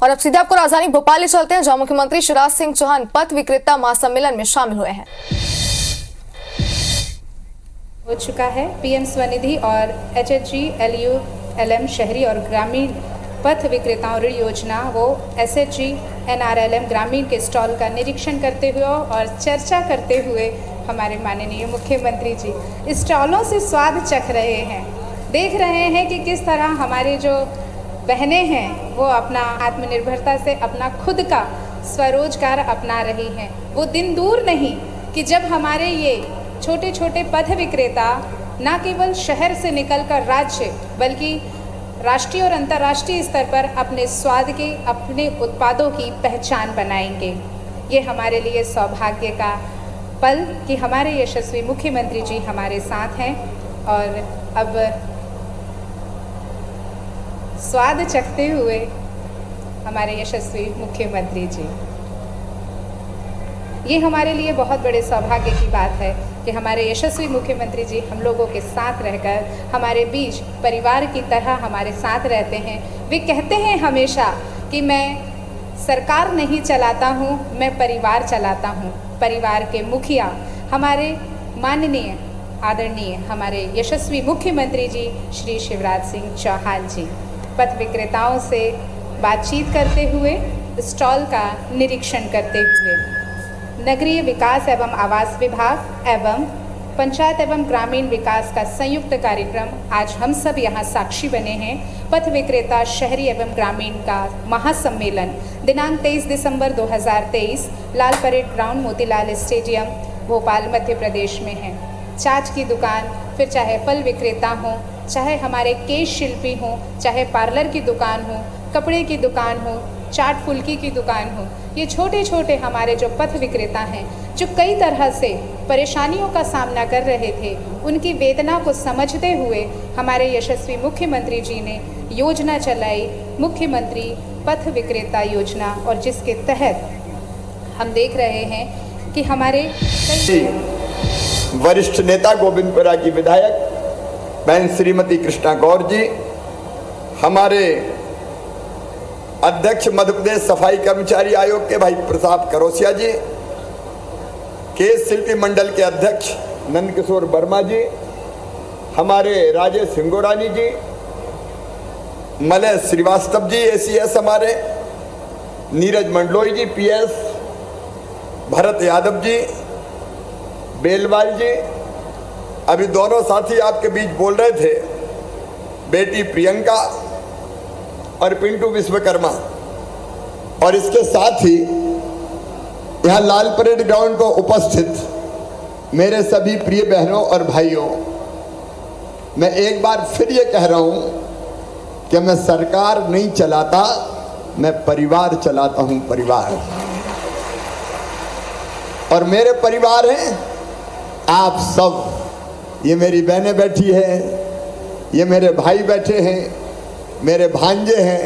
और अब सीधे आपको राजधानी भोपाल ले चलते हैं, जहां मुख्यमंत्री शिवराज सिंह चौहान पथ विक्रेता महासम्मेलन में शामिल हुए हैं। हो चुका है पीएम स्वनिधि और HHG LULM शहरी और ग्रामीण पथ विक्रेताओं ऋण योजना वो SHG NRLM ग्रामीण के स्टॉल का निरीक्षण करते हुए और चर्चा करते हुए हमारे माननीय मुख्यमंत्री जी स्टॉलों से स्वाद चख रहे हैं। देख रहे हैं कि किस तरह हमारे जो बहनें हैं वो अपना आत्मनिर्भरता से अपना खुद का स्वरोजगार अपना रही हैं। वो दिन दूर नहीं कि जब हमारे ये छोटे छोटे पथ विक्रेता न केवल शहर से निकलकर राज्य बल्कि राष्ट्रीय और अंतर्राष्ट्रीय स्तर पर अपने स्वाद के अपने उत्पादों की पहचान बनाएंगे। ये हमारे लिए सौभाग्य का पल कि हमारे यशस्वी मुख्यमंत्री जी हमारे साथ हैं और अब स्वाद चखते हुए हमारे यशस्वी मुख्यमंत्री जी, ये हमारे लिए बहुत बड़े सौभाग्य की बात है कि हमारे यशस्वी मुख्यमंत्री जी हम लोगों के साथ रहकर हमारे बीच परिवार की तरह हमारे साथ रहते हैं। वे कहते हैं हमेशा कि मैं सरकार नहीं चलाता हूँ, मैं परिवार चलाता हूँ। परिवार के मुखिया हमारे माननीय आदरणीय हमारे यशस्वी मुख्यमंत्री जी श्री शिवराज सिंह चौहान जी पथ विक्रेताओं से बातचीत करते हुए, स्टॉल का निरीक्षण करते हुए नगरीय विकास एवं आवास विभाग एवं पंचायत एवं ग्रामीण विकास का संयुक्त कार्यक्रम आज हम सब यहाँ साक्षी बने हैं। पथ विक्रेता शहरी एवं ग्रामीण का महासम्मेलन दिनांक 23 दिसंबर 2023 Lal parade ground Motilal stadium Bhopal Madhya Pradesh में है। चाट की दुकान, फिर चाहे फल विक्रेता हो, चाहे हमारे केश शिल्पी हो, चाहे पार्लर की दुकान हो, कपड़े की दुकान हो, चाट फुल्की की दुकान हो, ये छोटे छोटे हमारे जो पथ विक्रेता हैं जो कई तरह से परेशानियों का सामना कर रहे थे, उनकी वेदना को समझते हुए हमारे यशस्वी मुख्यमंत्री जी ने योजना चलाई, मुख्यमंत्री पथ विक्रेता योजना, और जिसके तहत हम देख रहे हैं कि हमारे वरिष्ठ नेता गोविंदपुरा की विधायक बहन श्रीमती कृष्णा गौर जी, हमारे अध्यक्ष मध्य प्रदेश सफाई कर्मचारी आयोग के भाई प्रताप करोसिया जी, केश शिल्पी मंडल के अध्यक्ष नंद किशोर वर्मा जी, हमारे राजेश सिंगोरानी जी, मलय श्रीवास्तव जी ACS हमारे, नीरज मंडलोई जी PS, भरत यादव जी, बेलवाल जी, अभी दोनों साथी आपके बीच बोल रहे थे, बेटी प्रियंका और पिंटू विश्वकर्मा, और इसके साथ ही यहाँ लाल परेड ग्राउंड को उपस्थित मेरे सभी प्रिय बहनों और भाइयों, मैं एक बार फिर ये कह रहा हूँ कि मैं सरकार नहीं चलाता, मैं परिवार चलाता हूँ। परिवार, और मेरे परिवार हैं आप सब। ये मेरी बहनें बैठी हैं, ये मेरे भाई बैठे हैं, मेरे भांजे हैं,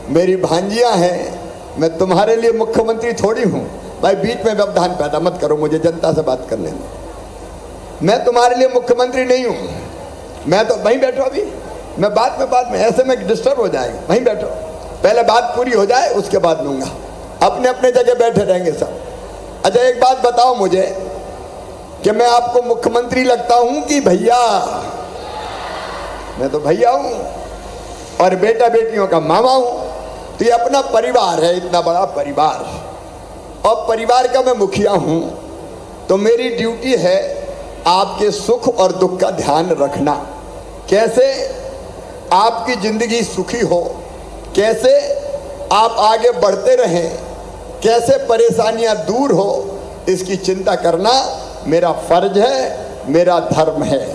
मेरी भांजियां हैं। मैं तुम्हारे लिए मुख्यमंत्री थोड़ी हूँ भाई, बीच में व्यवधान पैदा मत करो, मुझे जनता से बात करने दो। मैं तुम्हारे लिए मुख्यमंत्री नहीं हूँ, मैं तो वहीं बैठो, अभी मैं बाद में ऐसे में डिस्टर्ब हो जाएगा, वहीं बैठो, पहले बात पूरी हो जाए उसके बाद लूँगा। अपने अपने जगह बैठे रहेंगे सब। अच्छा एक बात बताओ मुझे कि मैं आपको मुख्यमंत्री लगता हूं कि भैया? मैं तो भैया हूं और बेटा बेटियों का मामा हूं। तो ये अपना परिवार है, इतना बड़ा परिवार, और परिवार का मैं मुखिया हूं, तो मेरी ड्यूटी है आपके सुख और दुख का ध्यान रखना। कैसे आपकी जिंदगी सुखी हो, कैसे आप आगे बढ़ते रहें, कैसे परेशानियां दूर हो, इसकी चिंता करना मेरा फर्ज है, मेरा धर्म है।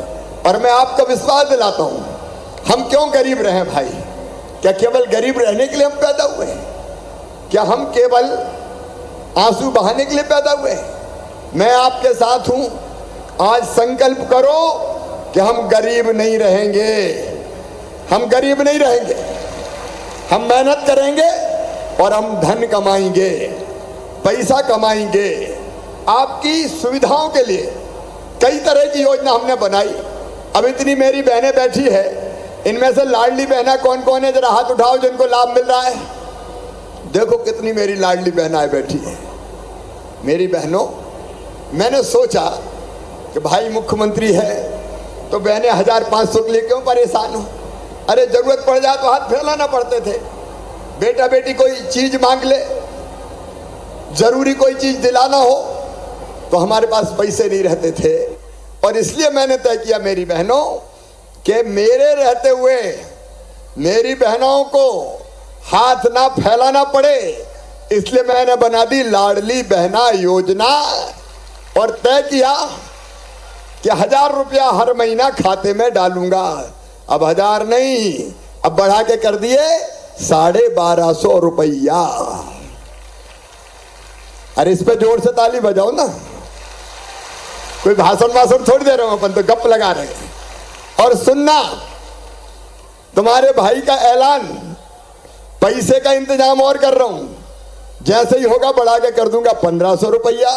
और मैं आपका विश्वास दिलाता हूं, हम क्यों गरीब रहे भाई? क्या केवल गरीब रहने के लिए हम पैदा हुए हैं? क्या हम केवल आंसू बहाने के लिए पैदा हुए हैं? मैं आपके साथ हूं। आज संकल्प करो कि हम गरीब नहीं रहेंगे, हम गरीब नहीं रहेंगे, हम मेहनत करेंगे और हम धन कमाएंगे, पैसा कमाएंगे। आपकी सुविधाओं के लिए कई तरह की योजना हमने बनाई। अब इतनी मेरी बहनें बैठी है, इनमें से लाडली बहना कौन कौन है? जरा हाथ उठाओ जिनको लाभ मिल रहा है। देखो कितनी मेरी लाडली बहनाएं बैठी है। मेरी बहनों, मैंने सोचा कि भाई मुख्यमंत्री है तो बहनें 1500 के लिए क्यों परेशान हो। अरे जरूरत पड़ जाए तो हाथ फैलाना पड़ते थे। बेटा बेटी कोई चीज मांग ले, जरूरी कोई चीज दिलाना हो तो हमारे पास पैसे नहीं रहते थे। और इसलिए मैंने तय किया मेरी बहनों कि मेरे रहते हुए मेरी बहनों को हाथ ना फैलाना पड़े, इसलिए मैंने बना दी लाडली बहना योजना और तय किया कि 1000 रुपया हर महीना खाते में डालूंगा। अब 1000 नहीं, अब बढ़ा के कर दिए 1250 रुपया। अरे इस पे जोर से ताली बजाओ ना, कोई भाषण थोड़ी दे रहे हो, अपन तो गप लगा रहे हैं। और सुनना, तुम्हारे भाई का ऐलान, पैसे का इंतजाम और कर रहा हूं, जैसे ही होगा बढ़ा के कर दूंगा 1500 रुपया,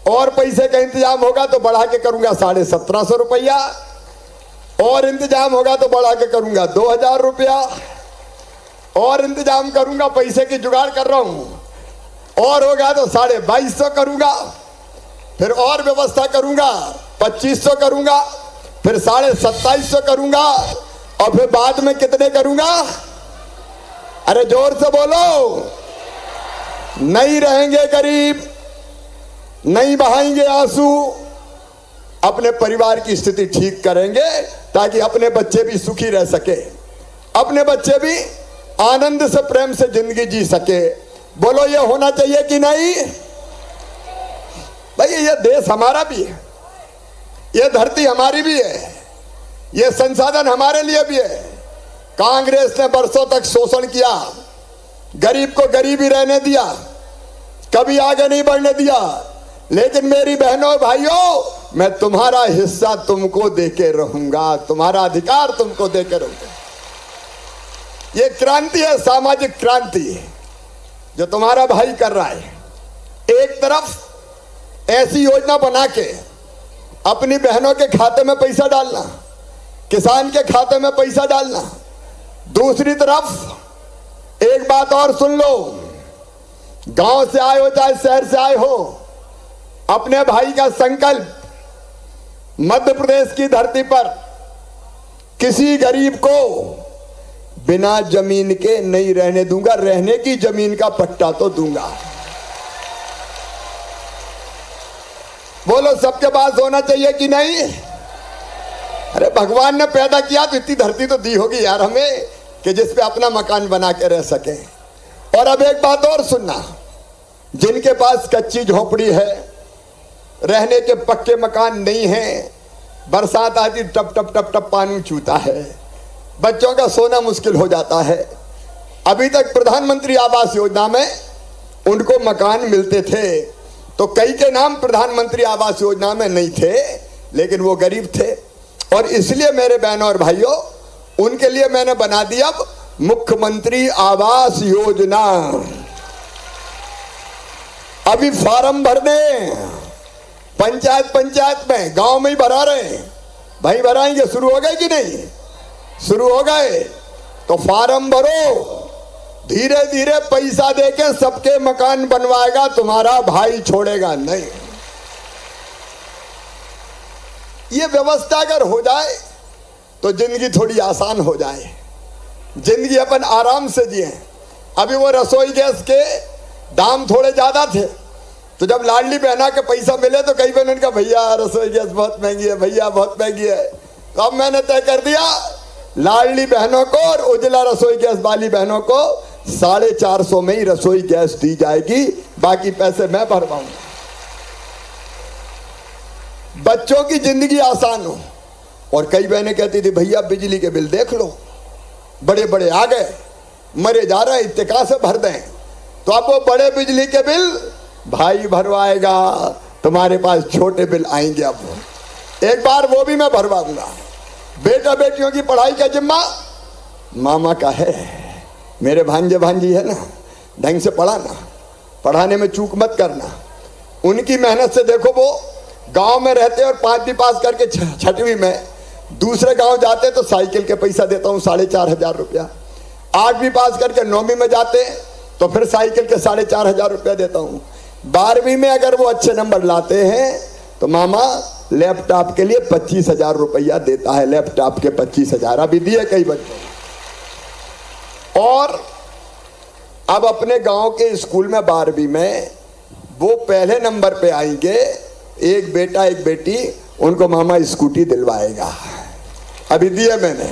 और पैसे का इंतजाम होगा तो बढ़ा के करूंगा 1750 रुपया, और इंतजाम होगा तो बढ़ा के करूंगा 2000 रुपया, और इंतजाम करूंगा, पैसे की जुगाड़ कर रहा हूं, और होगा तो 2250 करूंगा, फिर और व्यवस्था करूंगा 2500 करूंगा, फिर 2750 करूंगा, और फिर बाद में कितने करूंगा? अरे जोर से बोलो। नहीं रहेंगे गरीब, नहीं बहाएंगे आंसू, अपने परिवार की स्थिति ठीक करेंगे ताकि अपने बच्चे भी सुखी रह सके, अपने बच्चे भी आनंद से प्रेम से जिंदगी जी सके। बोलो ये होना चाहिए कि नहीं? भाई ये देश हमारा भी है, ये धरती हमारी भी है, ये संसाधन हमारे लिए भी है। कांग्रेस ने बरसों तक शोषण किया, गरीब को गरीब ही रहने दिया, कभी आगे नहीं बढ़ने दिया। लेकिन मेरी बहनों भाइयों, मैं तुम्हारा हिस्सा तुमको देके रहूंगा, तुम्हारा अधिकार तुमको देके रहूंगा। ये क्रांति है, सामाजिक क्रांति है जो तुम्हारा भाई कर रहा है। एक तरफ ऐसी योजना बना के अपनी बहनों के खाते में पैसा डालना, किसान के खाते में पैसा डालना, दूसरी तरफ एक बात और सुन लो, गांव से आए हो चाहे शहर से आए हो, अपने भाई का संकल्प, मध्य प्रदेश की धरती पर किसी गरीब को बिना जमीन के नहीं रहने दूंगा, रहने की जमीन का पट्टा तो दूंगा। बोलो सबके पास होना चाहिए कि नहीं? अरे भगवान ने पैदा किया तो इतनी धरती तो दी होगी यार हमें कि जिस पे अपना मकान बना के रह सके। और अब एक बात और सुनना, जिनके पास कच्ची झोपड़ी है, रहने के पक्के मकान नहीं है, बरसात आती टप टप टप टप पानी चूता है, बच्चों का सोना मुश्किल हो जाता है। अभी तक प्रधानमंत्री आवास योजना में उनको मकान मिलते थे, तो कई के नाम प्रधानमंत्री आवास योजना में नहीं थे, लेकिन वो गरीब थे। और इसलिए मेरे बहनों और भाइयों, उनके लिए मैंने बना दिया अब मुख्यमंत्री आवास योजना। अभी फार्म भरने पंचायत में, गांव में ही भरा रहे हैं भाई, भराएंगे। शुरू हो गए कि नहीं? शुरू हो गए तो फार्म भरो, धीरे धीरे पैसा देके सबके मकान बनवाएगा तुम्हारा भाई, छोड़ेगा नहीं। ये व्यवस्था अगर हो जाए तो जिंदगी थोड़ी आसान हो जाए, जिंदगी अपन आराम से जिए। अभी वो रसोई गैस के दाम थोड़े ज्यादा थे, तो जब लाडली बहना के पैसा मिले तो कई बहनों ने कहा भैया रसोई गैस बहुत महंगी है, भैया बहुत महंगी है। तो अब मैंने तय कर दिया, लाडली बहनों को और उज्ज्वला रसोई गैस वाली बहनों को 450 में ही रसोई गैस दी जाएगी, बाकी पैसे मैं भरवाऊंगा। बच्चों की जिंदगी आसान हो। और कई बहनें कहती थी भैया बिजली के बिल देख लो, बड़े बड़े आ गए, मरे जा रहे हैं, इतने कहां से भर दें। तो अब वो बड़े बिजली के बिल भाई भरवाएगा, तुम्हारे पास छोटे बिल आएंगे। अब एक बार वो भी मैं भरवा दूंगा। बेटा बेटियों की पढ़ाई का जिम्मा मामा का है। मेरे भांजे भांजी है ना, ढंग से पढ़ाना, पढ़ाने में चूक मत करना। उनकी मेहनत से देखो, वो गांव में रहते और 5वीं पास करके 6वीं में दूसरे गांव जाते तो साइकिल के पैसा देता हूँ 4500 रुपया। 8वीं पास करके 9वीं में जाते तो फिर साइकिल के 4,500 रुपया देता हूँ। 12वीं में अगर वो अच्छे नंबर लाते हैं तो मामा लैपटॉप के लिए 25,000 रुपया देता है, लैपटॉप के 25,000 अभी दिए कई बच्चों। और अब अपने गांव के स्कूल में 12वीं में वो पहले नंबर पे आएंगे, एक बेटा एक बेटी, उनको मामा स्कूटी दिलवाएगा, अभी दिए मैंने।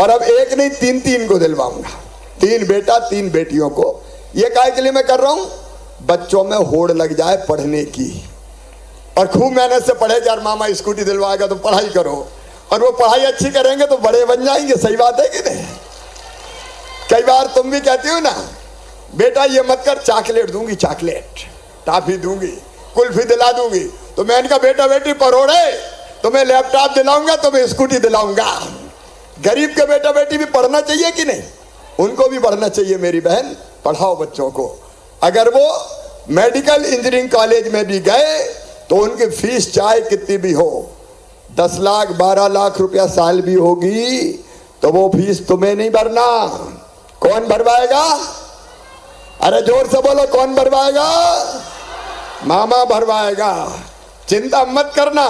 और अब एक नहीं 3-3 को दिलवाऊंगा, 3 बेटा 3 बेटियों को। ये काय के लिए मैं कर रहा हूं, बच्चों में होड़ लग जाए पढ़ने की, और खूब मेहनत से पढ़े। यार मामा स्कूटी दिलवाएगा तो पढ़ाई करो, और वो पढ़ाई अच्छी करेंगे तो बड़े बन जाएंगे। सही बात है कि नहीं? कई बार तुम भी कहती हो ना, बेटा ये मत कर, चॉकलेट दूंगी, चॉकलेट टॉफी दूंगी, कुल्फी दिला दूंगी। तो मैं इनका बेटा बेटी परोड़े, तुम्हें लैपटॉप दिलाऊंगा, तुम्हें स्कूटी दिलाऊंगा। गरीब के बेटा बेटी भी पढ़ना चाहिए कि नहीं? उनको भी पढ़ना चाहिए। मेरी बहन, पढ़ाओ बच्चों को। अगर वो मेडिकल इंजीनियरिंग कॉलेज में भी गए तो उनकी फीस चाहे कितनी भी हो, 10 लाख 12 लाख रुपया साल भी होगी, तो वो फीस तुम्हें नहीं भरना। कौन भरवाएगा? अरे जोर से बोलो, कौन भरवाएगा? मामा भरवाएगा। चिंता मत करना,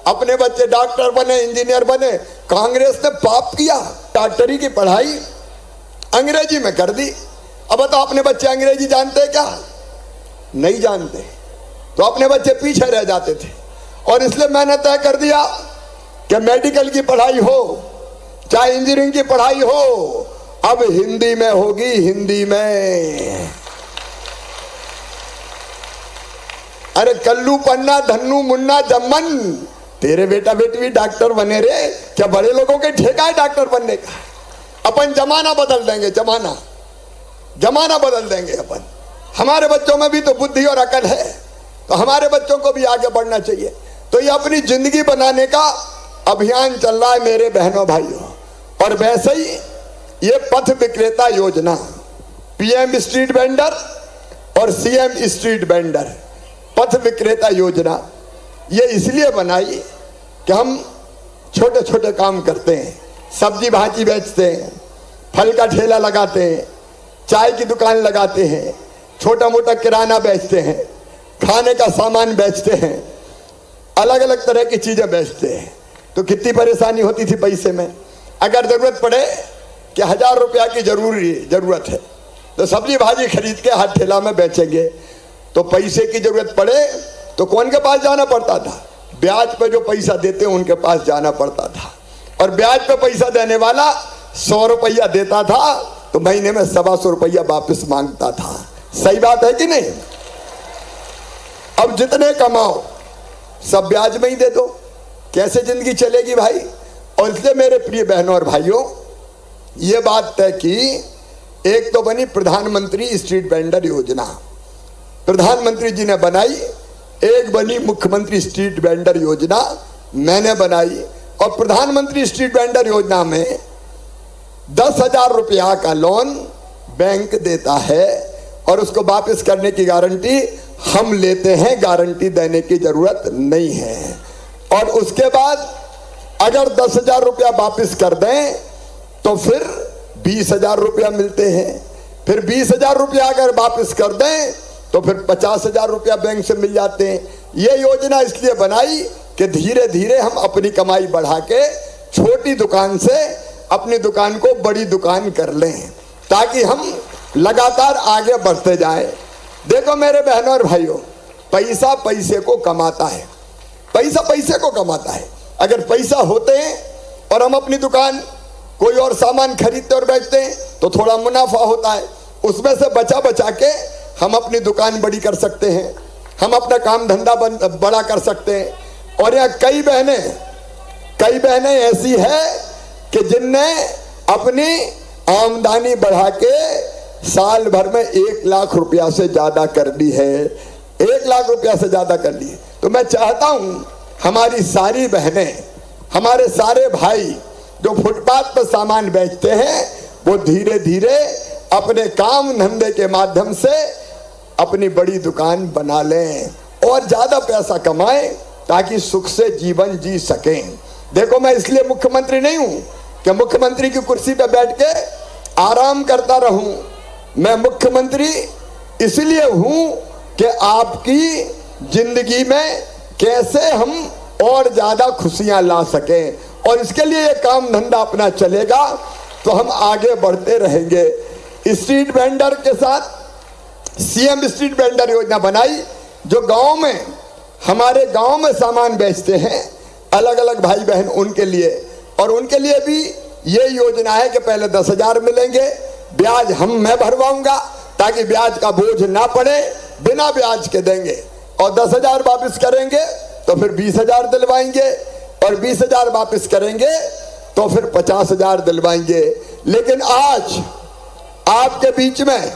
अपने बच्चे डॉक्टर बने, इंजीनियर बने। कांग्रेस ने पाप किया, डॉक्टरी की पढ़ाई अंग्रेजी में कर दी। अब बताओ, अपने बच्चे अंग्रेजी जानते क्या? नहीं जानते, तो अपने बच्चे पीछे रह जाते थे। और इसलिए मैंने तय कर दिया कि मेडिकल की पढ़ाई हो चाहे इंजीनियरिंग की पढ़ाई हो, अब हिंदी में होगी, हिंदी में। अरे कल्लू पन्ना धन्नू मुन्ना जम्मन, तेरे बेटा बेटी भी डॉक्टर बने रे। क्या बड़े लोगों के ठेका है डॉक्टर बनने का? अपन जमाना बदल देंगे, जमाना बदल देंगे अपन। हमारे बच्चों में भी तो बुद्धि और अकल है, तो हमारे बच्चों को भी आगे बढ़ना चाहिए। तो ये अपनी जिंदगी बनाने का अभियान चल रहा है मेरे बहनों भाइयों। और वैसे ही ये पथ विक्रेता योजना, पीएम स्ट्रीट वेंडर और सीएम स्ट्रीट वेंडर, पथ विक्रेता योजना, ये इसलिए बनाई कि हम छोटे छोटे काम करते हैं, सब्जी भाजी बेचते हैं, फल का ठेला लगाते हैं, चाय की दुकान लगाते हैं, छोटा मोटा किराना बेचते हैं, खाने का सामान बेचते हैं, अलग अलग तरह की चीजें बेचते हैं। तो कितनी परेशानी होती थी पैसे में। अगर जरूरत पड़े कि 1000 रुपया की जरूरत है, तो सब्जी भाजी खरीद के हाथ ठेला में बेचेंगे। तो पैसे की जरूरत पड़े तो कौन के पास जाना पड़ता था? ब्याज पे जो पैसा देते हैं उनके पास जाना पड़ता था। और ब्याज पे पैसा देने वाला 100 रुपया देता था तो महीने में 125 रुपया वापस मांगता था। सही बात है कि नहीं? अब जितने कमाओ सब ब्याज में ही दे दो, कैसे जिंदगी चलेगी भाई? और इसलिए मेरे प्रिय बहनों और भाइयों, ये बात तय की, एक तो बनी प्रधानमंत्री स्ट्रीट वेंडर योजना, प्रधानमंत्री जी ने बनाई। एक बनी मुख्यमंत्री स्ट्रीट वेंडर योजना, मैंने बनाई। और प्रधानमंत्री स्ट्रीट वेंडर योजना में 10,000 रुपया का लोन बैंक देता है और उसको वापस करने की गारंटी हम लेते हैं, गारंटी देने की जरूरत नहीं है। और उसके बाद अगर 10,000 रुपया वापस कर दें तो फिर 20,000 रुपया मिलते हैं। फिर 20,000 रुपया अगर वापस कर दें तो फिर 50,000 रुपया बैंक से मिल जाते हैं। ये योजना इसलिए बनाई कि धीरे धीरे हम अपनी कमाई बढ़ा के छोटी दुकान से अपनी दुकान को बड़ी दुकान कर लें, ताकि हम लगातार आगे बढ़ते जाएं। देखो मेरे बहनों और भाइयों, पैसा पैसे को कमाता है, पैसा पैसे को कमाता है। अगर पैसा होते हैं और हम अपनी दुकान कोई और सामान खरीदते और बेचते हैं तो थोड़ा मुनाफा होता है, उसमें से बचा बचा के हम अपनी दुकान बड़ी कर सकते हैं, हम अपना काम धंधा बड़ा कर सकते हैं। और यहाँ कई बहनें ऐसी है कि जिनने अपनी आमदनी बढ़ा के साल भर में 1 लाख रुपया से ज्यादा कर ली है, 1 लाख रुपया से ज्यादा कर ली है। तो मैं चाहता हूं हमारी सारी बहनें, हमारे सारे भाई जो फुटपाथ पर सामान बेचते हैं, वो धीरे धीरे अपने काम धंधे के माध्यम से अपनी बड़ी दुकान बना लें और ज्यादा पैसा कमाएं, ताकि सुख से जीवन जी सकें। देखो, मैं इसलिए मुख्यमंत्री नहीं हूं कि मुख्यमंत्री की कुर्सी पर बैठ के आराम करता रहूं, मैं मुख्यमंत्री इसलिए हूं कि आपकी जिंदगी में कैसे हम और ज्यादा खुशियां ला सकें, और इसके लिए ये काम धंधा अपना चलेगा तो हम आगे बढ़ते रहेंगे। स्ट्रीट वेंडर के साथ सीएम स्ट्रीट वेंडर योजना बनाई, जो गांव में हमारे गांव में सामान बेचते हैं अलग अलग भाई बहन, उनके लिए, और उनके लिए भी ये योजना है कि पहले 10,000 मिलेंगे, ब्याज मैं भरवाऊंगा ताकि ब्याज का बोझ ना पड़े, बिना ब्याज के देंगे, और 10,000 वापस करेंगे तो फिर 20,000 दिलवाएंगे, और 20,000 वापस करेंगे तो फिर 50,000 दिलवाएंगे। लेकिन आज आपके बीच में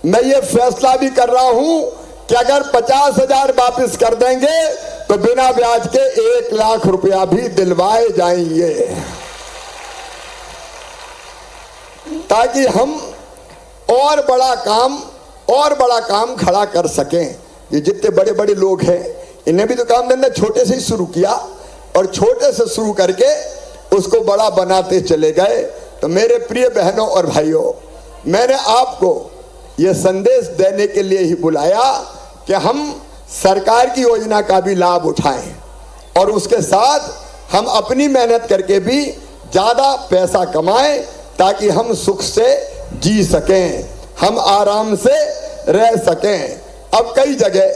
मैं ये फैसला भी कर रहा हूं कि अगर 50,000 वापस कर देंगे तो बिना ब्याज के 1 लाख रुपया भी दिलवाए जाएंगे, ताकि हम और बड़ा काम खड़ा कर सकें। ये जितने बड़े बड़े लोग हैं इन्हें भी तो काम धंधा छोटे से ही शुरू किया, और छोटे से शुरू करके उसको बड़ा बनाते चले गए। तो मेरे प्रिय बहनों और भाइयों, मैंने आपको ये संदेश देने के लिए ही बुलाया कि हम सरकार की योजना का भी लाभ उठाएं, और उसके साथ हम अपनी मेहनत करके भी ज्यादा पैसा कमाएं, ताकि हम सुख से जी सकें, हम आराम से रह सकें। अब कई जगह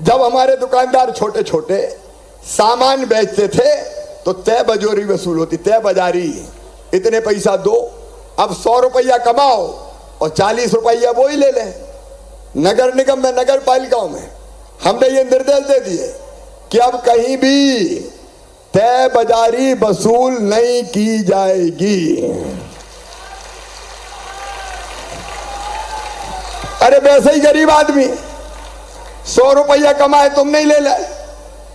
जब हमारे दुकानदार छोटे छोटे सामान बेचते थे तो तय बजोरी वसूल होती, तय बाजारी, इतने पैसा दो, अब 100 रुपया कमाओ और 40 रुपया वो ही ले लें। नगर निगम में, नगर पालिकाओं में हमने ये निर्देश दे दिए कि अब कहीं भी तय बाजारी वसूल नहीं की जाएगी। अरे वैसे ही गरीब आदमी 100 रुपया कमाए, तुम नहीं ले ले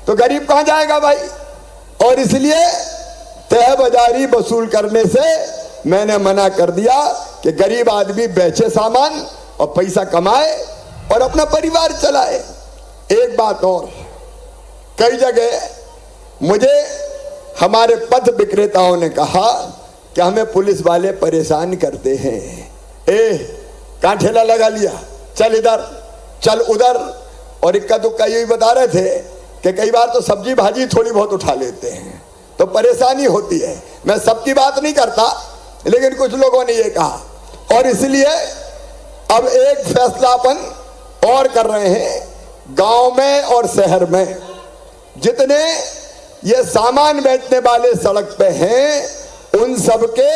तो गरीब कहां जाएगा भाई। और इसलिए तय बाजारी वसूल करने से मैंने मना कर दिया कि गरीब आदमी बेचे सामान और पैसा कमाए और अपना परिवार चलाए। एक बात और, कई जगह मुझे हमारे पथ विक्रेताओं ने कहा कि हमें पुलिस वाले परेशान करते हैं। कहां ठेला लगा लिया, चल इधर चल उधर, और इक्का दुक्का यही बता रहे थे कि कई बार तो सब्जी भाजी थोड़ी बहुत उठा लेते हैं तो परेशानी होती है। मैं सबकी बात नहीं करता, लेकिन कुछ लोगों ने ये कहा, और इसलिए अब एक फैसला अपन और कर रहे हैं। गांव में और शहर में जितने ये सामान बेचने वाले सड़क पे हैं उन सबके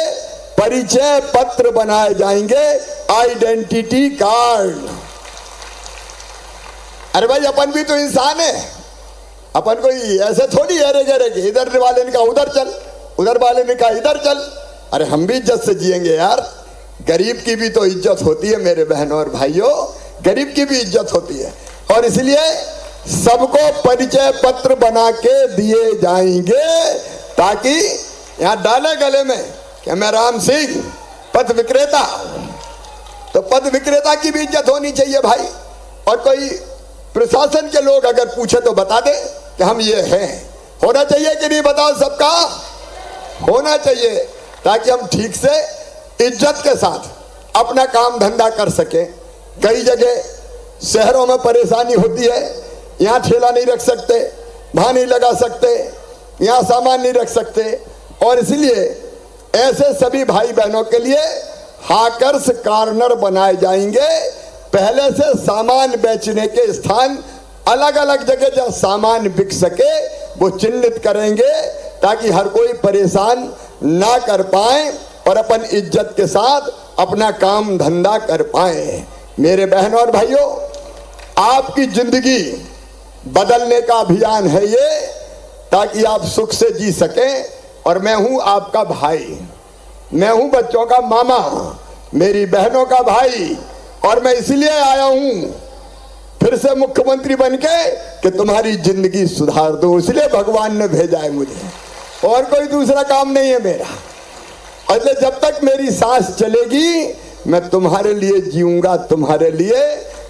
परिचय पत्र बनाए जाएंगे, आइडेंटिटी कार्ड। अरे भाई अपन भी तो इंसान है, अपन कोई ऐसे थोड़ी हेरे गेरे के इधर वाले ने कहा उधर चल, उधर वाले ने कहा इधर चल। अरे हम भी इज्जत से जिएंगे यार, गरीब की भी तो इज्जत होती है मेरे बहनों और भाइयों, गरीब की भी इज्जत होती है। और इसलिए सबको परिचय पत्र बना के दिए जाएंगे, ताकि यहां डाले गले में कि मैं राम सिंह पथ विक्रेता, तो पथ विक्रेता की भी इज्जत होनी चाहिए भाई। और कोई प्रशासन के लोग अगर पूछे तो बता दे कि हम ये हैं। होना चाहिए कि नहीं, बताओ, सबका होना चाहिए, ताकि हम ठीक से इज्जत के साथ अपना काम धंधा कर सके। कई जगह शहरों में परेशानी होती है, यहाँ ठेला नहीं रख सकते, वहां नहीं लगा सकते, यहाँ सामान नहीं रख सकते, और इसलिए ऐसे सभी भाई बहनों के लिए हाकर्स कॉर्नर बनाए जाएंगे। पहले से सामान बेचने के स्थान अलग अलग जगह जहाँ सामान बिक सके वो चिन्हित करेंगे, ताकि हर कोई परेशान ना कर पाए और अपन इज्जत के साथ अपना काम धंधा कर पाए। मेरे बहनों और भाइयों, आपकी जिंदगी बदलने का अभियान है ये, ताकि आप सुख से जी सकें। और मैं हूं आपका भाई, मैं हूं बच्चों का मामा, मेरी बहनों का भाई, और मैं इसलिए आया हूं फिर से मुख्यमंत्री बनके कि तुम्हारी जिंदगी सुधार दूं। इसलिए भगवान ने भेजा है मुझे, और कोई दूसरा काम नहीं है मेरा। और जब तक मेरी सांस चलेगी मैं तुम्हारे लिए जीऊंगा, तुम्हारे लिए,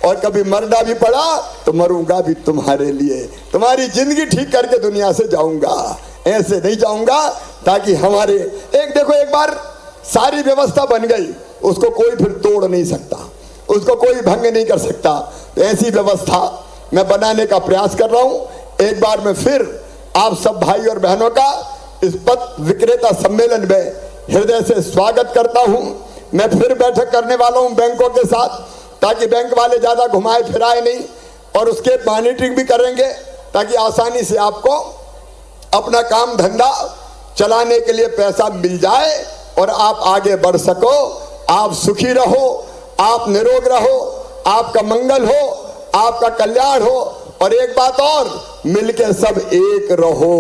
और कभी मरना भी पड़ा तो मरूंगा भी तुम्हारे लिए। तुम्हारी जिंदगी ठीक करके दुनिया से जाऊंगा, ऐसे नहीं जाऊंगा। ताकि हमारे एक देखो, एक बार सारी व्यवस्था बन गई, उसको कोई फिर तोड़ नहीं सकता, उसको कोई भंग नहीं कर सकता। तो ऐसी व्यवस्था मैं बनाने का प्रयास कर रहा हूं। एक बार मैं फिर आप सब भाई और बहनों का इस पथ विक्रेता सम्मेलन में हृदय से स्वागत करता हूं। मैं फिर बैठक करने वाला हूं बैंकों के साथ, ताकि बैंक वाले ज्यादा घुमाए फिराए नहीं, और उसके मॉनिटरिंग भी करेंगे ताकि आसानी से आपको अपना काम धंधा चलाने के लिए पैसा मिल जाए और आप आगे बढ़ सको। आप सुखी रहो, आप निरोग रहो, आपका मंगल हो, आपका कल्याण हो, और एक बात और, मिलके सब एक रहो।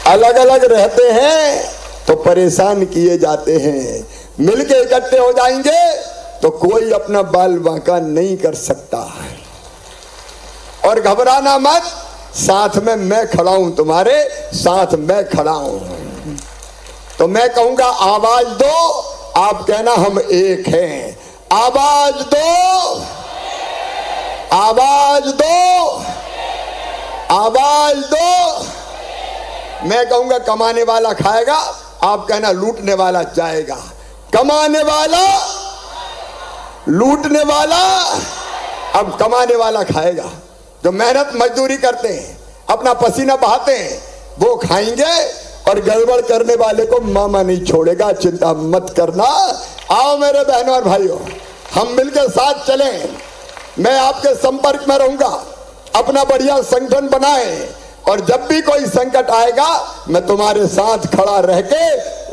अलग अलग रहते हैं तो परेशान किए जाते हैं, मिलके इकट्ठे हो जाएंगे तो कोई अपना बाल बांका नहीं कर सकता। और घबराना मत, साथ में मैं खड़ा हूं, तुम्हारे साथ मैं खड़ा हूं। तो मैं कहूंगा आवाज दो, आप कहना हम एक हैं। आवाज दो, आवाज दो, आवाज दो। मैं कहूंगा कमाने वाला खाएगा, आप कहना लूटने वाला जाएगा। कमाने वाला, लूटने वाला, अब कमाने वाला खाएगा। जो मेहनत मजदूरी करते हैं, अपना पसीना बहाते हैं, वो खाएंगे, और गड़बड़ करने वाले को मामा नहीं छोड़ेगा। चिंता मत करना। आओ मेरे बहनों और भाइयों, हम मिलकर साथ चलें। मैं आपके संपर्क में रहूंगा। अपना बढ़िया संगठन बनाएं, और जब भी कोई संकट आएगा मैं तुम्हारे साथ खड़ा रह के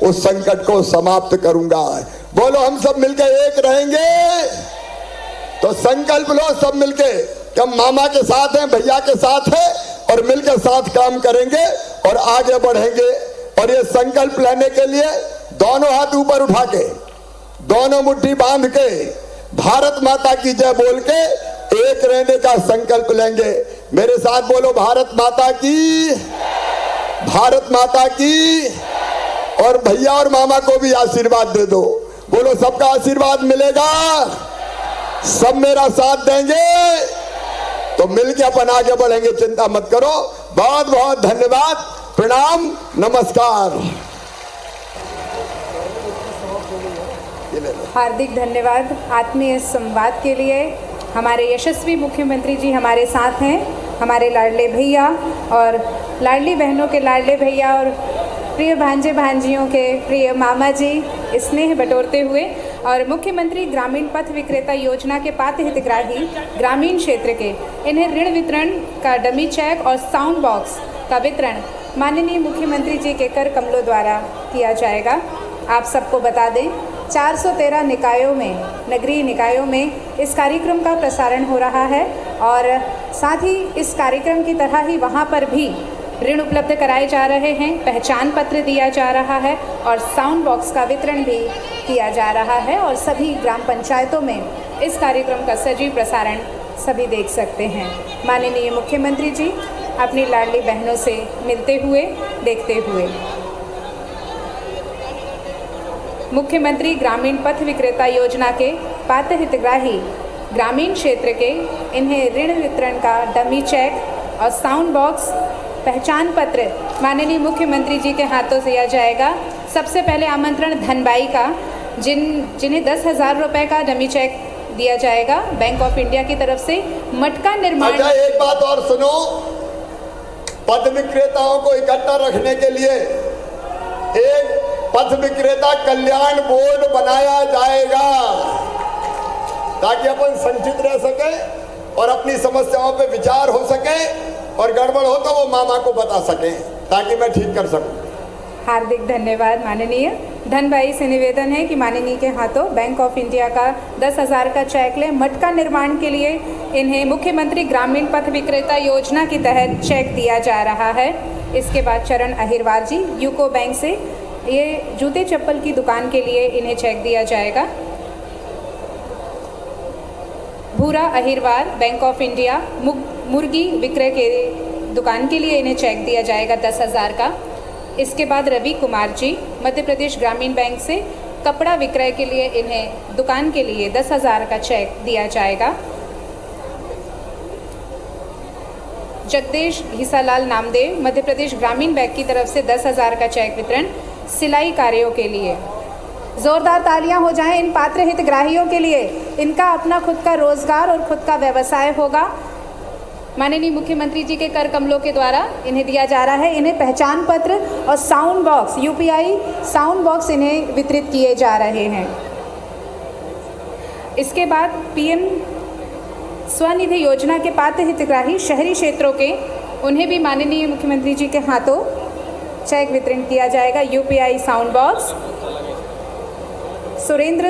उस संकट को समाप्त करूंगा। बोलो हम सब मिलकर एक रहेंगे। तो संकल्प लो सब मिलके कि हम मामा के साथ हैं, भैया के साथ हैं, और मिलकर साथ काम करेंगे और आगे बढ़ेंगे। और ये संकल्प लेने के लिए दोनों हाथ ऊपर उठा के, दोनों मुट्ठी बांध के, भारत माता की जय बोल के एक रहने का संकल्प लेंगे। मेरे साथ बोलो भारत माता की, भारत माता की। और भैया और मामा को भी आशीर्वाद दे दो। बोलो सबका आशीर्वाद मिलेगा, सब मेरा साथ देंगे तो मिलके अपन आगे बढ़ेंगे। चिंता मत करो। बहुत बहुत धन्यवाद, प्रणाम, नमस्कार। हार्दिक धन्यवाद आत्मीय संवाद के लिए। हमारे यशस्वी मुख्यमंत्री जी हमारे साथ हैं, हमारे लाडले भैया और लाडली बहनों के लाडले भैया और प्रिय भांजे भांजियों के प्रिय मामा जी स्नेह बटोरते हुए। और मुख्यमंत्री ग्रामीण पथ विक्रेता योजना के पात्र हितग्राही ग्रामीण क्षेत्र के, इन्हें ऋण वितरण का डमी चेक और साउंड बॉक्स का वितरण माननीय मुख्यमंत्री जी के कर कमलों द्वारा किया जाएगा। आप सबको बता दें 413 निकायों में, नगरीय निकायों में इस कार्यक्रम का प्रसारण हो रहा है, और साथ ही इस कार्यक्रम की तरह ही वहाँ पर भी ऋण उपलब्ध कराए जा रहे हैं, पहचान पत्र दिया जा रहा है और साउंड बॉक्स का वितरण भी किया जा रहा है। और सभी ग्राम पंचायतों में इस कार्यक्रम का सजीव प्रसारण सभी देख सकते हैं। माननीय मुख्यमंत्री जी अपनी लाडली बहनों से मिलते हुए, देखते हुए। मुख्यमंत्री ग्रामीण पथ विक्रेता योजना के पात्र हितग्राही ग्रामीण क्षेत्र के, इन्हें ऋण वितरण का डमी चेक और साउंड बॉक्स, पहचान पत्र माननीय मुख्यमंत्री जी के हाथों से दिया जाएगा। सबसे पहले आमंत्रण धनबाई का, जिन्हें 10,000 रुपये का डमी चेक दिया जाएगा बैंक ऑफ इंडिया की तरफ से। मटका निर्माण। अच्छा एक बात और सुनो, पथ विक्रेताओं को इकट्ठा रखने के लिए एक पथ विक्रेता कल्याण बोर्ड बनाया जाएगा, ताकि अपन संचित रह सके और अपनी समस्याओं पे विचार हो सके, और गड़बड़ हो तो वो मामा को बता सके, ताकि मैं ठीक कर सकूं। हार्दिक धन्यवाद माननीय। धनभाई से निवेदन है कि माननीय के हाथों बैंक ऑफ इंडिया का 10,000 का चेक लें। मटका निर्माण के लिए इन्हें मुख्यमंत्री ग्रामीण पथ विक्रेता योजना के तहत चेक दिया जा रहा है। इसके बाद चरण अहिरवार जी यूको बैंक से, ये जूते चप्पल की दुकान के लिए इन्हें चेक दिया जाएगा। भूरा अहिरवार बैंक ऑफ इंडिया मुर्गी विक्रय के दुकान के लिए इन्हें चेक दिया जाएगा 10,000 का। इसके बाद रवि कुमार जी मध्य प्रदेश ग्रामीण बैंक से कपड़ा विक्रय के लिए इन्हें दुकान के लिए 10,000 का चेक दिया जाएगा। जगदीश घीसालाल नामदेव मध्य प्रदेश ग्रामीण बैंक की तरफ से 10,000 का चेक वितरण। सिलाई कार्यों के लिए। ज़ोरदार तालियां हो जाएं इन पात्र हितग्राहियों के लिए। इनका अपना खुद का रोजगार और खुद का व्यवसाय होगा। माननीय मुख्यमंत्री जी के कर कमलों के द्वारा इन्हें दिया जा रहा है। इन्हें पहचान पत्र और sound box, UPI sound box इन्हें वितरित किए जा रहे हैं। इसके बाद पीएम स्वनिधि योजना के पात्र हितग्राही शहरी क्षेत्रों के, उन्हें भी माननीय मुख्यमंत्री जी के हाथों चेक वितरण किया जाएगा। UPI sound box. Surendra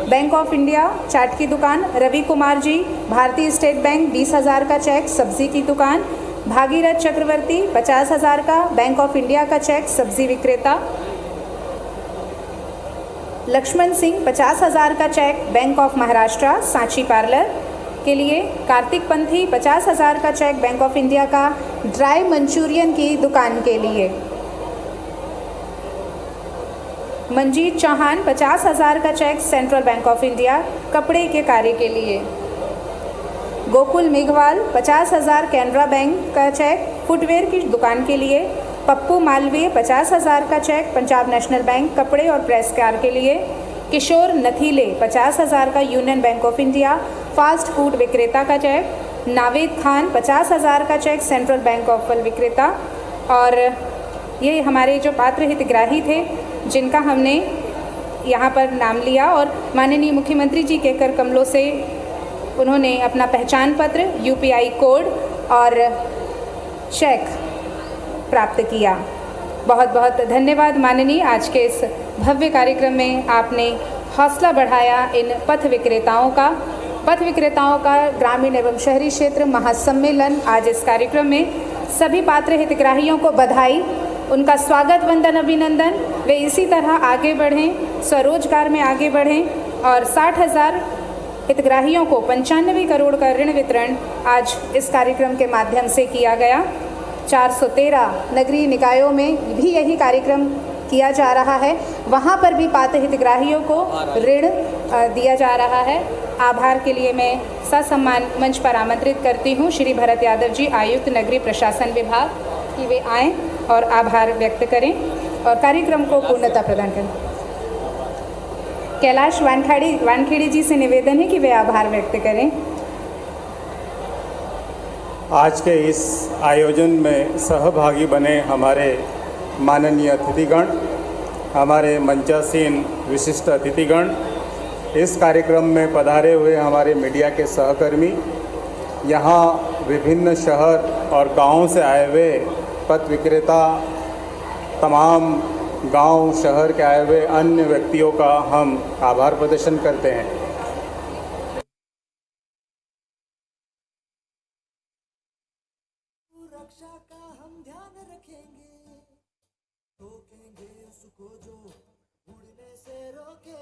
Bank of India चाट की दुकान, रवि कुमार जी भारतीय स्टेट बैंक 20,000 का चेक सब्जी की दुकान, भागीरथ चक्रवर्ती 50,000 का बैंक ऑफ इंडिया का चेक सब्जी विक्रेता, लक्ष्मण सिंह 50,000 का cheque Bank of Maharashtra Sanchi parlour के लिए, कार्तिक पंथी 50,000 का चेक बैंक ऑफ इंडिया का ड्राई मंचूरियन की दुकान के लिए, मंजीत चौहान 50,000 का cheque Central Bank of India कपड़े के कार्य के लिए, गोकुल मेघवाल 50,000 कैनरा बैंक का चेक फुटवेयर की दुकान के लिए, पप्पू मालवीय 50,000 का चेक पंजाब नेशनल बैंक कपड़े और प्रेस कार के लिए, किशोर नथीले 50,000 का union bank of India fast food विक्रेता का चेक, नावेद खान 50,000 का चेक सेंट्रल बैंक ऑफ फल विक्रेता। और ये हमारे जो पात्र हितग्राही थे जिनका हमने यहाँ पर नाम लिया और माननीय मुख्यमंत्री जी के कर कमलों से उन्होंने अपना पहचान पत्र, यूपीआई कोड और चेक प्राप्त किया। बहुत बहुत धन्यवाद माननीय। आज के इस भव्य कार्यक्रम में आपने हौसला बढ़ाया इन पथ विक्रेताओं का। पथ विक्रेताओं का ग्रामीण एवं शहरी क्षेत्र महासम्मेलन आज इस कार्यक्रम में सभी पात्र हितग्राहियों को बधाई, उनका स्वागत, वंदन, अभिनंदन। वे इसी तरह आगे बढ़ें, स्वरोजगार में आगे बढ़ें और 60,000 हितग्राहियों को 95 करोड़ का ऋण वितरण आज इस कार्यक्रम के माध्यम से किया गया। 413 नगरीय निकायों में भी यही कार्यक्रम किया जा रहा है, वहाँ पर भी पात्र हितग्राहियों को ऋण दिया जा रहा है। आभार के लिए मैं ससम्मान मंच पर आमंत्रित करती हूँ श्री भरत यादव जी, आयुक्त नगरीय प्रशासन विभाग, कि वे आएँ और आभार व्यक्त करें और कार्यक्रम को पूर्णता प्रदान करें। कैलाश वानखेड़ी जी से निवेदन है कि वे आभार व्यक्त करें। आज के इस आयोजन में सहभागी बने हमारे माननीय अतिथिगण, हमारे मंचासीन विशिष्ट अतिथिगण, इस कार्यक्रम में पधारे हुए हमारे मीडिया के सहकर्मी, यहाँ विभिन्न शहर और गांवों से आए हुए पथ विक्रेता, तमाम गांव शहर के आए हुए अन्य व्यक्तियों का हम आभार प्रदर्शन करते हैं। रक्षा का हम ध्यान रखेंगे, रोकेंगे उसको जो उड़ने से रोके।